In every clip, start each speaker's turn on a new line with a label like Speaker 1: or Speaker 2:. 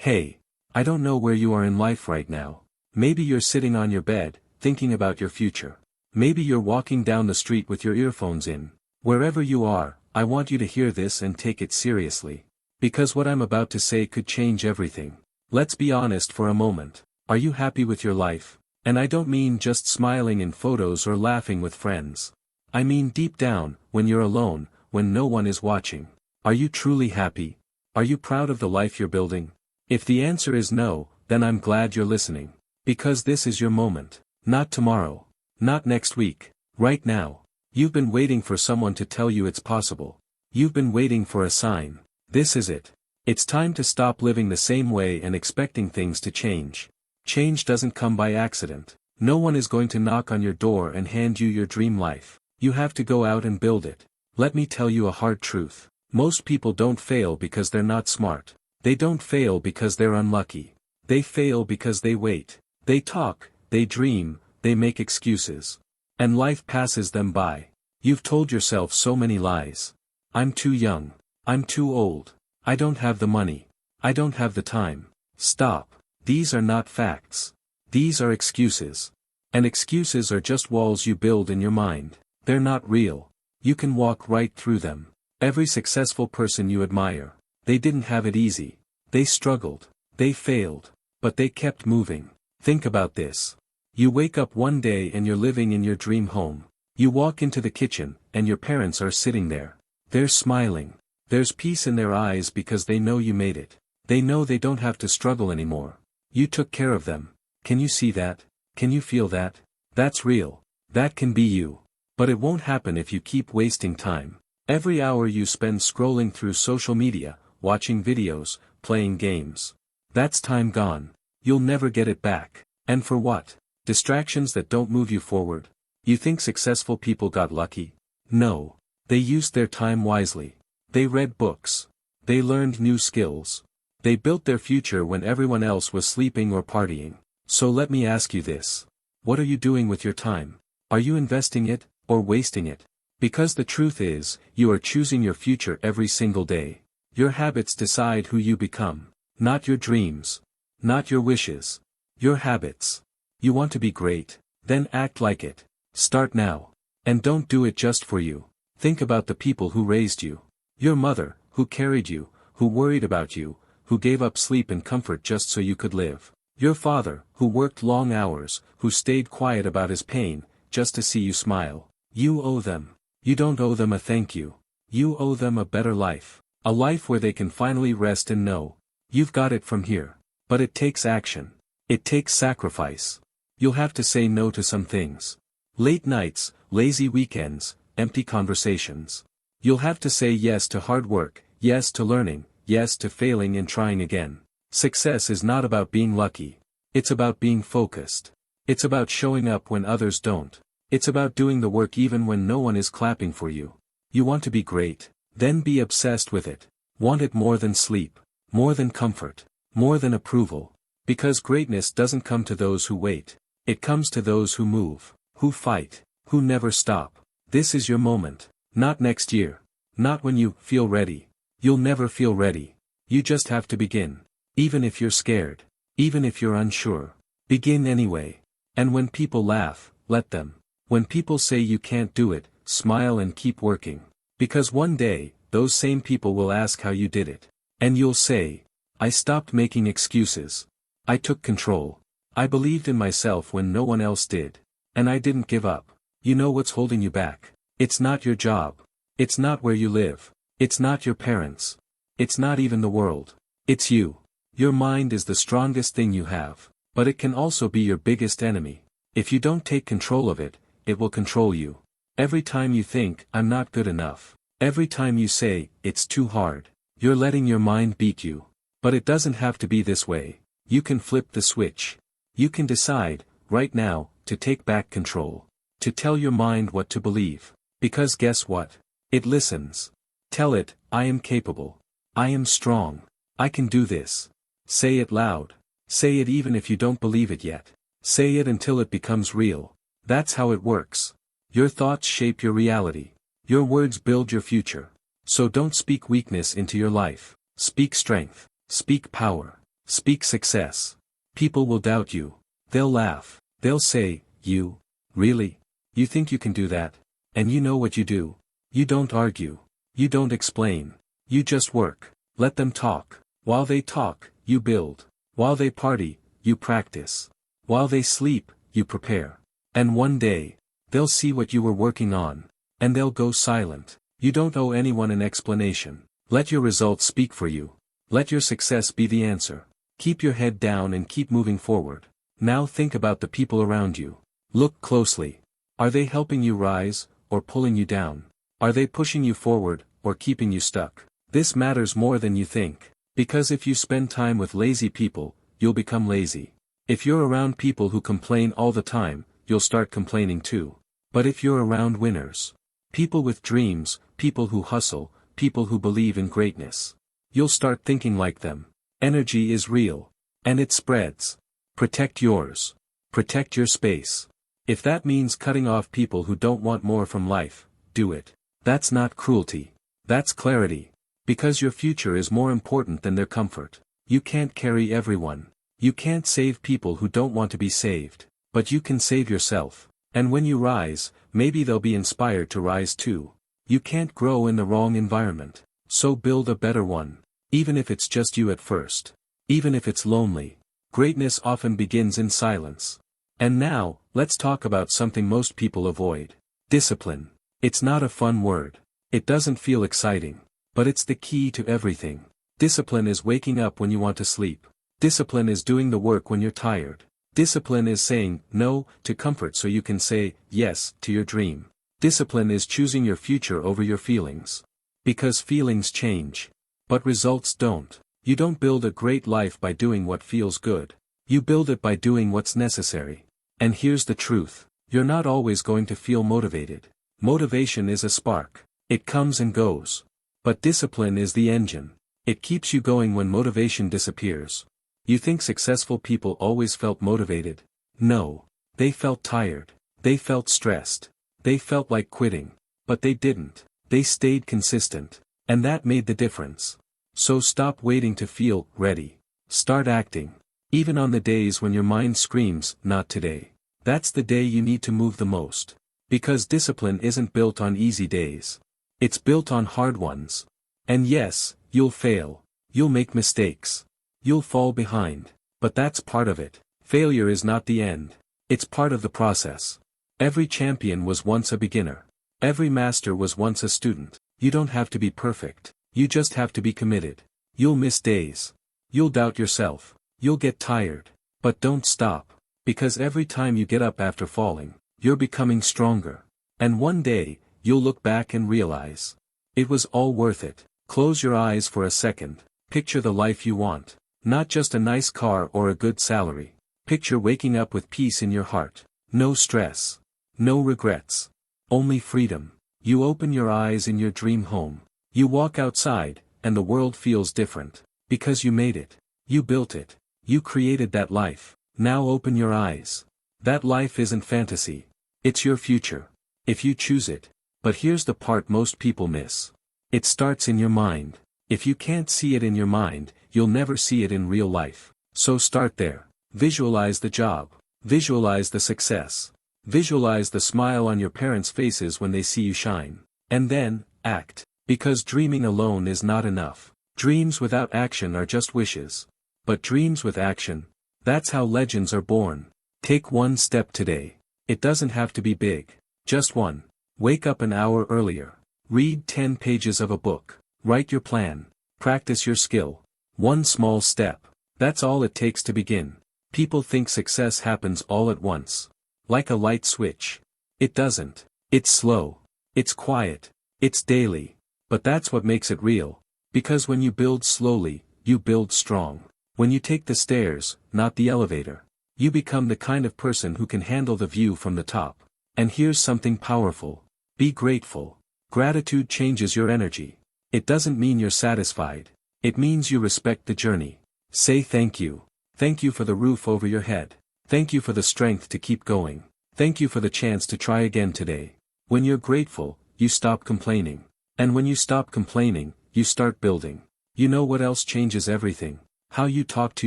Speaker 1: Hey, I don't know where you are in life right now. Maybe you're sitting on your bed, thinking about your future. Maybe you're walking down the street with your earphones in. Wherever you are, I want you to hear this and take it seriously. Because what I'm about to say could change everything. Let's be honest for a moment. Are you happy with your life? And I don't mean just smiling in photos or laughing with friends. I mean deep down, when you're alone, when no one is watching. Are you truly happy? Are you proud of the life you're building? If the answer is no, then I'm glad you're listening. Because this is your moment. Not tomorrow. Not next week. Right now. You've been waiting for someone to tell you it's possible. You've been waiting for a sign. This is it. It's time to stop living the same way and expecting things to change. Change doesn't come by accident. No one is going to knock on your door and hand you your dream life. You have to go out and build it. Let me tell you a hard truth. Most people don't fail because they're not smart. They don't fail because they're unlucky. They fail because they wait. They talk, they dream, they make excuses. And life passes them by. You've told yourself so many lies. I'm too young. I'm too old. I don't have the money. I don't have the time. Stop. These are not facts. These are excuses. And excuses are just walls you build in your mind. They're not real. You can walk right through them. Every successful person you admire, they didn't have it easy. They struggled. They failed. But they kept moving. Think about this. You wake up one day and you're living in your dream home. You walk into the kitchen, and your parents are sitting there. They're smiling. There's peace in their eyes because they know you made it. They know they don't have to struggle anymore. You took care of them. Can you see that? Can you feel that? That's real. That can be you. But it won't happen if you keep wasting time. Every hour you spend scrolling through social media, watching videos, playing games. That's time gone. You'll never get it back. And for what? Distractions that don't move you forward. You think successful people got lucky? No. They used their time wisely. They read books. They learned new skills. They built their future when everyone else was sleeping or partying. So let me ask you this. What are you doing with your time? Are you investing it, or wasting it? Because the truth is, you are choosing your future every single day. Your habits decide who you become. Not your dreams. Not your wishes. Your habits. You want to be great? Then act like it. Start now. And don't do it just for you. Think about the people who raised you. Your mother, who carried you, who worried about you, who gave up sleep and comfort just so you could live. Your father, who worked long hours, who stayed quiet about his pain, just to see you smile. You owe them. You don't owe them a thank you. You owe them a better life. A life where they can finally rest and know. You've got it from here. But it takes action. It takes sacrifice. You'll have to say no to some things. Late nights, lazy weekends, empty conversations. You'll have to say yes to hard work, yes to learning, yes to failing and trying again. Success is not about being lucky. It's about being focused. It's about showing up when others don't. It's about doing the work even when no one is clapping for you. You want to be great? Then be obsessed with it. Want it more than sleep, more than comfort, more than approval. Because greatness doesn't come to those who wait. It comes to those who move, who fight, who never stop. This is your moment. Not next year. Not when you feel ready. You'll never feel ready. You just have to begin. Even if you're scared. Even if you're unsure. Begin anyway. And when people laugh, let them. When people say you can't do it, smile and keep working. Because one day, those same people will ask how you did it. And you'll say, I stopped making excuses. I took control. I believed in myself when no one else did. And I didn't give up. You know what's holding you back? It's not your job. It's not where you live. It's not your parents. It's not even the world. It's you. Your mind is the strongest thing you have. But it can also be your biggest enemy. If you don't take control of it, it will control you. Every time you think, I'm not good enough. Every time you say, it's too hard. You're letting your mind beat you. But it doesn't have to be this way. You can flip the switch. You can decide, right now, to take back control. To tell your mind what to believe. Because guess what? It listens. Tell it, I am capable. I am strong. I can do this. Say it loud. Say it even if you don't believe it yet. Say it until it becomes real. That's how it works. Your thoughts shape your reality. Your words build your future. So don't speak weakness into your life. Speak strength. Speak power. Speak success. People will doubt you. They'll laugh. They'll say, "You? Really? You think you can do that? And you know what you do?" You don't argue. You don't explain. You just work. Let them talk. While they talk, you build. While they party, you practice. While they sleep, you prepare. And one day, they'll see what you were working on. And they'll go silent. You don't owe anyone an explanation. Let your results speak for you. Let your success be the answer. Keep your head down and keep moving forward. Now think about the people around you. Look closely. Are they helping you rise, or pulling you down? Are they pushing you forward, or keeping you stuck? This matters more than you think. Because if you spend time with lazy people, you'll become lazy. If you're around people who complain all the time, you'll start complaining too. But if you're around winners, people with dreams, people who hustle, people who believe in greatness, you'll start thinking like them. Energy is real. And it spreads. Protect yours. Protect your space. If that means cutting off people who don't want more from life, do it. That's not cruelty. That's clarity. Because your future is more important than their comfort. You can't carry everyone. You can't save people who don't want to be saved. But you can save yourself. And when you rise, maybe they'll be inspired to rise too. You can't grow in the wrong environment. So build a better one. Even if it's just you at first. Even if it's lonely. Greatness often begins in silence. And now, let's talk about something most people avoid. Discipline. It's not a fun word. It doesn't feel exciting. But it's the key to everything. Discipline is waking up when you want to sleep. Discipline is doing the work when you're tired. Discipline is saying no to comfort so you can say yes to your dream. Discipline is choosing your future over your feelings. Because feelings change. But results don't. You don't build a great life by doing what feels good. You build it by doing what's necessary. And here's the truth. You're not always going to feel motivated. Motivation is a spark. It comes and goes. But discipline is the engine. It keeps you going when motivation disappears. You think successful people always felt motivated? No. They felt tired. They felt stressed. They felt like quitting. But they didn't. They stayed consistent. And that made the difference. So stop waiting to feel ready. Start acting. Even on the days when your mind screams, "Not today." That's the day you need to move the most. Because discipline isn't built on easy days. It's built on hard ones. And yes, you'll fail. You'll make mistakes. You'll fall behind. But that's part of it. Failure is not the end. It's part of the process. Every champion was once a beginner. Every master was once a student. You don't have to be perfect. You just have to be committed. You'll miss days. You'll doubt yourself. You'll get tired. But don't stop. Because every time you get up after falling, you're becoming stronger. And one day, you'll look back and realize, it was all worth it. Close your eyes for a second. Picture the life you want. Not just a nice car or a good salary. Picture waking up with peace in your heart. No stress. No regrets. Only freedom. You open your eyes in your dream home. You walk outside, and the world feels different. Because you made it. You built it. You created that life. Now open your eyes. That life isn't fantasy. It's your future. If you choose it. But here's the part most people miss. It starts in your mind. If you can't see it in your mind, you'll never see it in real life. So start there. Visualize the job. Visualize the success. Visualize the smile on your parents' faces when they see you shine. And then, act. Because dreaming alone is not enough. Dreams without action are just wishes. But dreams with action, that's how legends are born. Take one step today. It doesn't have to be big. Just one. Wake up an hour earlier. Read 10 pages of a book. Write your plan. Practice your skill. One small step. That's all it takes to begin. People think success happens all at once. Like a light switch. It doesn't. It's slow. It's quiet. It's daily. But that's what makes it real. Because when you build slowly, you build strong. When you take the stairs, not the elevator, you become the kind of person who can handle the view from the top. And here's something powerful. Be grateful. Gratitude changes your energy. It doesn't mean you're satisfied. It means you respect the journey. Say thank you. Thank you for the roof over your head. Thank you for the strength to keep going. Thank you for the chance to try again today. When you're grateful, you stop complaining. And when you stop complaining, you start building. You know what else changes everything? how you talk to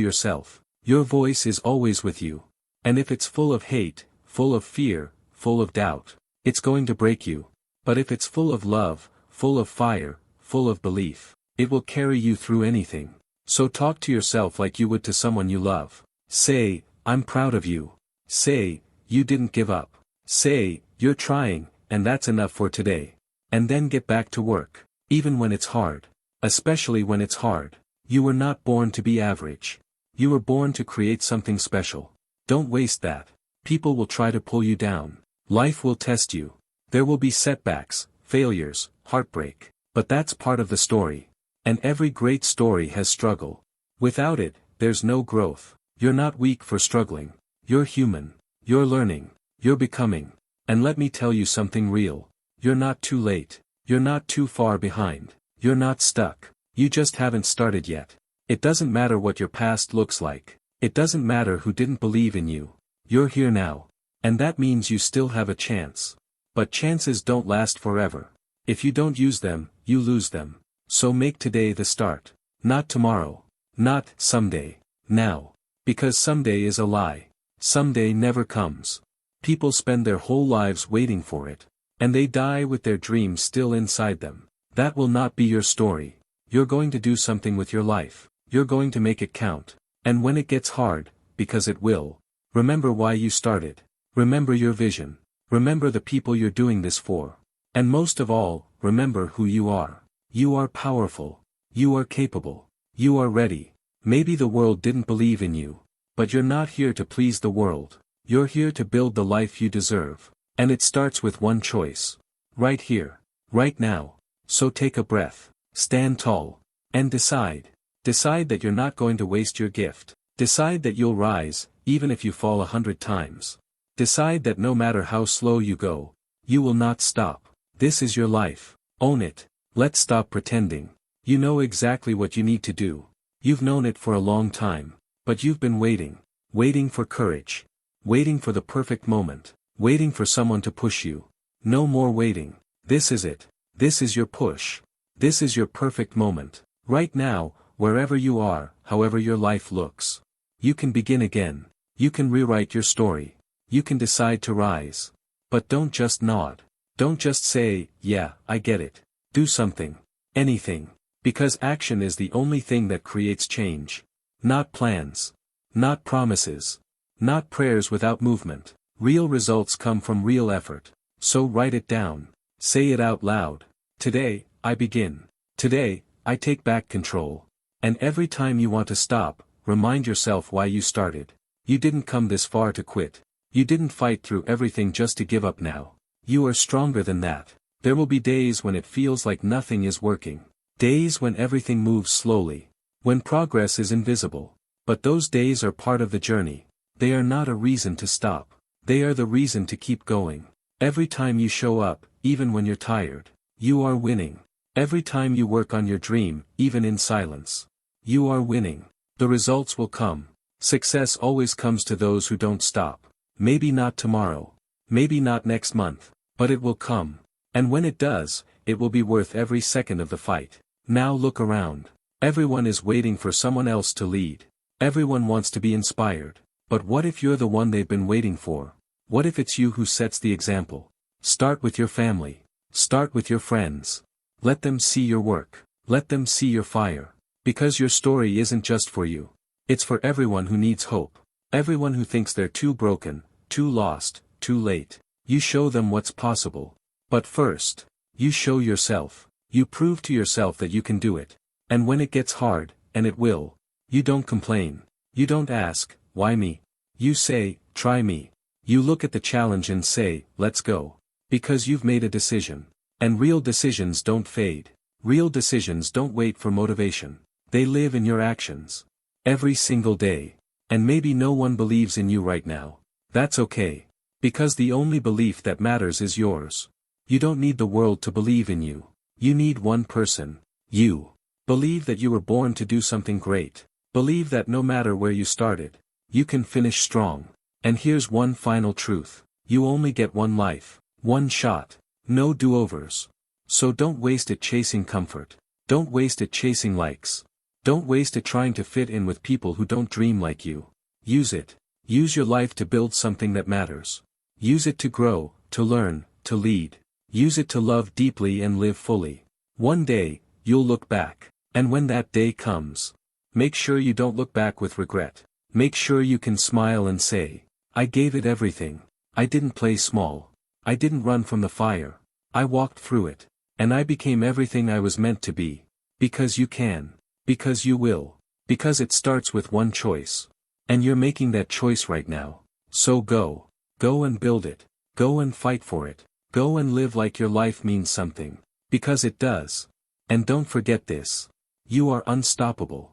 Speaker 1: yourself. Your voice is always with you. And if it's full of hate, full of fear, full of doubt, it's going to break you. But if it's full of love, full of fire, full of belief, it will carry you through anything. So talk to yourself like you would to someone you love. Say, I'm proud of you. Say, you didn't give up. Say, you're trying, and that's enough for today. And then get back to work. Even when it's hard. Especially when it's hard. You were not born to be average. You were born to create something special. Don't waste that. People will try to pull you down. Life will test you. There will be setbacks, failures, heartbreak. But that's part of the story. And every great story has struggle. Without it, there's no growth. You're not weak for struggling. You're human. You're learning. You're becoming. And let me tell you something real. You're not too late. You're not too far behind. You're not stuck. You just haven't started yet. It doesn't matter what your past looks like. It doesn't matter who didn't believe in you. You're here now. And that means you still have a chance. But chances don't last forever. If you don't use them, you lose them. So make today the start. Not tomorrow. Not someday. Now. Because someday is a lie. Someday never comes. People spend their whole lives waiting for it. And they die with their dreams still inside them. That will not be your story. You're going to do something with your life. You're going to make it count. And when it gets hard, because it will, remember why you started. Remember your vision. Remember the people you're doing this for. And most of all, remember who you are. You are powerful. You are capable. You are ready. Maybe the world didn't believe in you. But you're not here to please the world. You're here to build the life you deserve. And it starts with one choice. Right here. Right now. So take a breath. Stand tall. And decide. Decide that you're not going to waste your gift. Decide that you'll rise, even if you fall 100 times. Decide that no matter how slow you go, you will not stop. This is your life. Own it. Let's stop pretending. You know exactly what you need to do. You've known it for a long time. But you've been waiting. Waiting for courage. Waiting for the perfect moment. Waiting for someone to push you. No more waiting. This is it. This is your push. This is your perfect moment. Right now, wherever you are, however your life looks. You can begin again. You can rewrite your story. You can decide to rise. But don't just nod. Don't just say, yeah, I get it. Do something. Anything. Because action is the only thing that creates change. Not plans. Not promises. Not prayers without movement. Real results come from real effort. So write it down. Say it out loud. Today, I begin. Today, I take back control. And every time you want to stop, remind yourself why you started. You didn't come this far to quit. You didn't fight through everything just to give up now. You are stronger than that. There will be days when it feels like nothing is working. Days when everything moves slowly. When progress is invisible. But those days are part of the journey. They are not a reason to stop. They are the reason to keep going. Every time you show up, even when you're tired, you are winning. Every time you work on your dream, even in silence, you are winning. The results will come. Success always comes to those who don't stop. Maybe not tomorrow. Maybe not next month. But it will come. And when it does, it will be worth every second of the fight. Now look around. Everyone is waiting for someone else to lead. Everyone wants to be inspired. But what if you're the one they've been waiting for? What if it's you who sets the example? Start with your family. Start with your friends. Let them see your work. Let them see your fire. Because your story isn't just for you. It's for everyone who needs hope. Everyone who thinks they're too broken, too lost, too late. You show them what's possible. But first, you show yourself. You prove to yourself that you can do it. And when it gets hard, and it will, you don't complain. You don't ask, why me? You say, try me. You look at the challenge and say, let's go. Because you've made a decision. And real decisions don't fade. Real decisions don't wait for motivation. They live in your actions. Every single day. And maybe no one believes in you right now. That's okay. Because the only belief that matters is yours. You don't need the world to believe in you. You need one person. You. Believe that you were born to do something great. Believe that no matter where you started, you can finish strong. And here's one final truth. You only get one life. One shot. No do-overs. So don't waste it chasing comfort. Don't waste it chasing likes. Don't waste it trying to fit in with people who don't dream like you. Use it. Use your life to build something that matters. Use it to grow, to learn, to lead. Use it to love deeply and live fully. One day, you'll look back. And when that day comes, make sure you don't look back with regret. Make sure you can smile and say, I gave it everything. I didn't play small. I didn't run from the fire. I walked through it. And I became everything I was meant to be. Because you can. Because you will. Because it starts with one choice. And you're making that choice right now. So go. Go and build it. Go and fight for it. Go and live like your life means something. Because it does. And don't forget this. You are unstoppable.